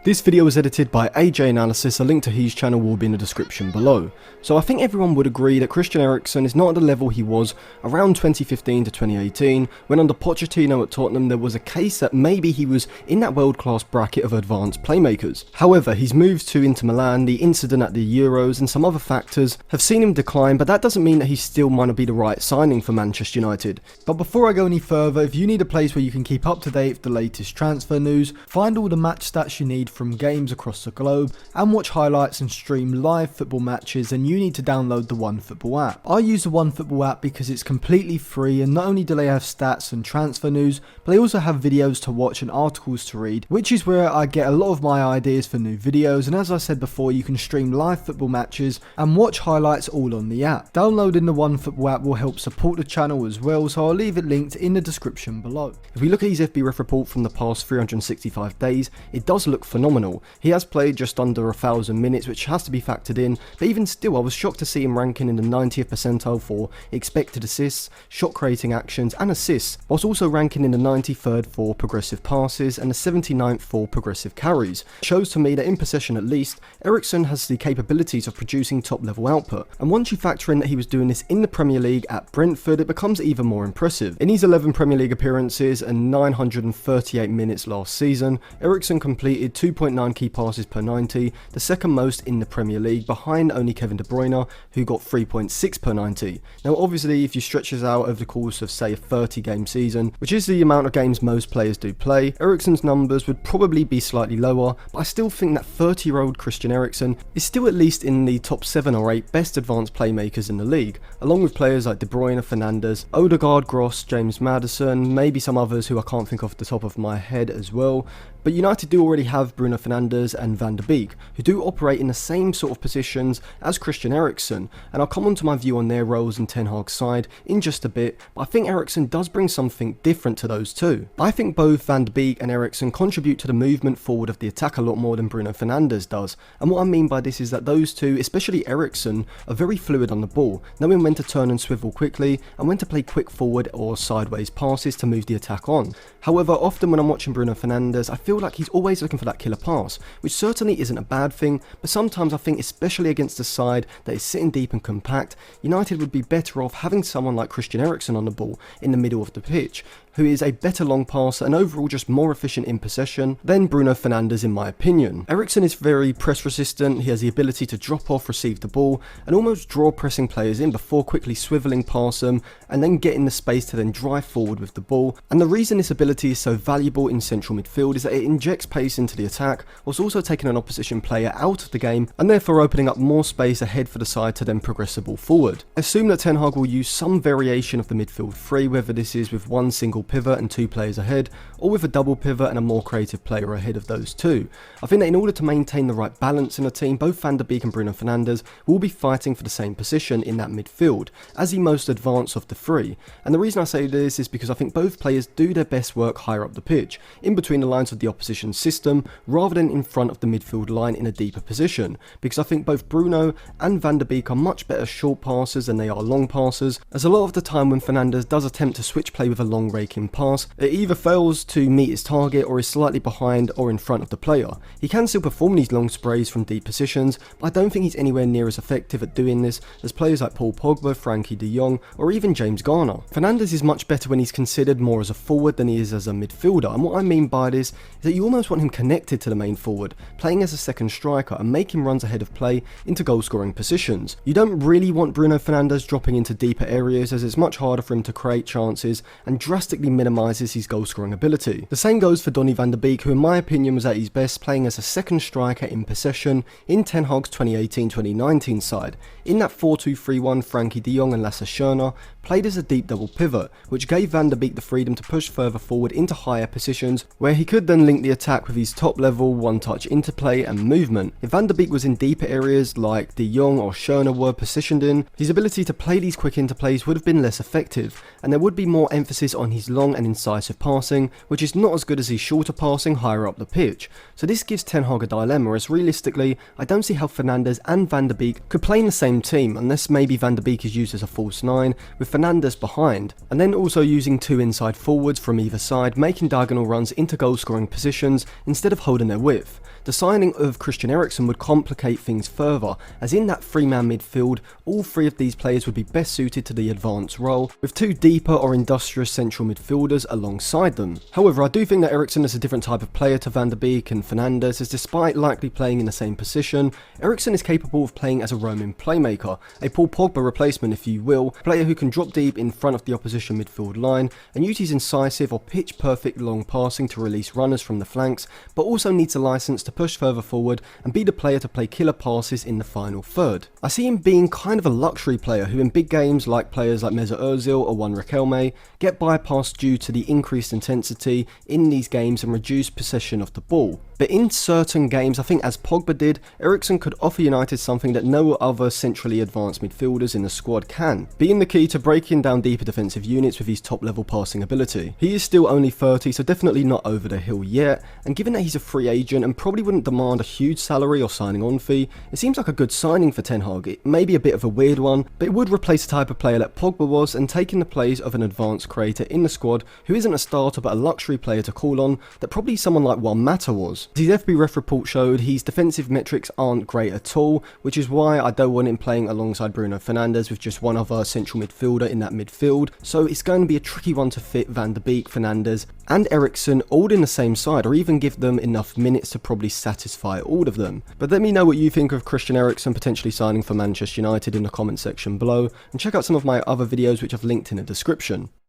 This video was edited by AJ Analysis, a link to his channel will be in the description below. So I think everyone would agree that Christian Eriksen is not at the level he was around 2015 to 2018, when under Pochettino at Tottenham there was a case that maybe he was in that world-class bracket of advanced playmakers. However, his moves to Inter Milan, the incident at the Euros and some other factors have seen him decline, but that doesn't mean that he still might not be the right signing for Manchester United. But before I go any further, if you need a place where you can keep up to date with the latest transfer news, find all the match stats you need from games across the globe, and watch highlights and stream live football matches, then you need to download the OneFootball app. I use the OneFootball app because it's completely free, and not only do they have stats and transfer news, but they also have videos to watch and articles to read, which is where I get a lot of my ideas for new videos. And as I said before, you can stream live football matches and watch highlights all on the app. Downloading the OneFootball app will help support the channel as well, so I'll leave it linked in the description below. If we look at his FBref report from the past 365 days, it does look phenomenal. He has played just under 1,000 minutes, which has to be factored in, but even still I was shocked to see him ranking in the 90th percentile for expected assists, shot creating actions and assists, whilst also ranking in the 93rd for progressive passes and the 79th for progressive carries. It shows to me that in possession at least, Eriksen has the capabilities of producing top level output, and once you factor in that he was doing this in the Premier League at Brentford, it becomes even more impressive. In his 11 Premier League appearances and 938 minutes last season, Eriksen completed 2.9 key passes per 90, the second most in the Premier League, behind only Kevin De Bruyne, who got 3.6 per 90. Now obviously if you stretch this out over the course of say a 30 game season, which is the amount of games most players do play, Eriksen's numbers would probably be slightly lower, but I still think that 30-year-old Christian Eriksen is still at least in the top 7 or 8 best advanced playmakers in the league, along with players like De Bruyne, Fernandes, Odegaard, Gross, James Maddison, maybe some others who I can't think off the top of my head as well. But United do already have Bruno Fernandes and Van de Beek, who do operate in the same sort of positions as Christian Eriksen, and I'll come on to my view on their roles in Ten Hag's side in just a bit, but I think Eriksen does bring something different to those two. I think both Van de Beek and Eriksen contribute to the movement forward of the attack a lot more than Bruno Fernandes does, and what I mean by this is that those two, especially Eriksen, are very fluid on the ball, knowing when to turn and swivel quickly, and when to play quick forward or sideways passes to move the attack on. However, often when I'm watching Bruno Fernandes, I feel like he's always looking for that killer pass, which certainly isn't a bad thing, but sometimes I think, especially against a side that is sitting deep and compact, United would be better off having someone like Christian Eriksen on the ball in the middle of the pitch, who is a better long passer and overall just more efficient in possession than Bruno Fernandes in my opinion. Eriksen is very press resistant, he has the ability to drop off, receive the ball and almost draw pressing players in before quickly swiveling past them and then getting the space to then drive forward with the ball. And the reason this ability is so valuable in central midfield is that it injects pace into the attack whilst also taking an opposition player out of the game and therefore opening up more space ahead for the side to then progress the ball forward. Assume that Ten Hag will use some variation of the midfield three, whether this is with one single pivot and 2 players ahead, or with a double pivot and a more creative player ahead of those two. I think that in order to maintain the right balance in the team, both Van de Beek and Bruno Fernandes will be fighting for the same position in that midfield, as the most advanced of the three. And the reason I say this is because I think both players do their best work higher up the pitch, in between the lines of the opposition system, rather than in front of the midfield line in a deeper position, because I think both Bruno and Van de Beek are much better short passers than they are long passers, as a lot of the time when Fernandes does attempt to switch play with a long raking pass, it either fails to meet his target or is slightly behind or in front of the player. He can still perform these long sprays from deep positions, but I don't think he's anywhere near as effective at doing this as players like Paul Pogba, Frenkie De Jong or even James Garner. Fernandes is much better when he's considered more as a forward than he is as a midfielder, and what I mean by this is that you almost want him connected to the main forward, playing as a second striker and making runs ahead of play into goal scoring positions. You don't really want Bruno Fernandes dropping into deeper areas, as it's much harder for him to create chances and drastically minimises his goal scoring ability. The same goes for Donny van de Beek, who in my opinion was at his best playing as a second striker in possession in Ten Hag's 2018-2019 side. In that 4-2-3-1, Frenkie De Jong and Lasse Schöne played as a deep double pivot, which gave Van de Beek the freedom to push further forward into higher positions, where he could then link the attack with his top level one-touch interplay and movement. If Van de Beek was in deeper areas like De Jong or Schöne were positioned in, his ability to play these quick interplays would have been less effective, and there would be more emphasis on his long and incisive passing, which is not as good as his shorter passing higher up the pitch. So this gives Ten Hag a dilemma, as realistically I don't see how Fernandes and Van de Beek could play in the same team unless maybe Van de Beek is used as a false 9 with Fernandes behind, and then also using 2 inside forwards from either side, making diagonal runs into goal scoring positions instead of holding their width. the signing of Christian Eriksen would complicate things further, as in that three-man midfield, all three of these players would be best suited to the advanced role, with two deeper or industrious central midfielders alongside them. However, I do think that Eriksen is a different type of player to Van der Beek and Fernandes, as despite likely playing in the same position, Eriksen is capable of playing as a roaming playmaker, a Paul Pogba replacement if you will, a player who can drop deep in front of the opposition midfield line and use his incisive or pitch perfect long passing to release runners from the flanks, but also needs a license to push further forward and be the player to play killer passes in the final third. I see him being kind of a luxury player who in big games like players like Mesut Ozil or Juan Riquelme get bypassed due to the increased intensity in these games and reduced possession of the ball. But in certain games, I think as Pogba did, Eriksen could offer United something that no other centrally advanced midfielders in the squad can, being the key to breaking down deeper defensive units with his top level passing ability. He is still only 30, so definitely not over the hill yet, and given that he's a free agent and probably wouldn't demand a huge salary or signing on fee, it seems like a good signing for Ten Hag. It may be a bit of a weird one, but it would replace the type of player that Pogba was and taking the place of an advanced creator in the squad who isn't a starter but a luxury player to call on that probably someone like Juan Mata was. His FB ref report showed his defensive metrics aren't great at all, which is why I don't want him playing alongside Bruno Fernandes with just one other central midfielder in that midfield, so it's going to be a tricky one to fit Van der Beek, Fernandes and Eriksen all in the same side, or even give them enough minutes to probably satisfy all of them. But let me know what you think of Christian Eriksen potentially signing for Manchester United in the comment section below, and check out some of my other videos which I've linked in the description.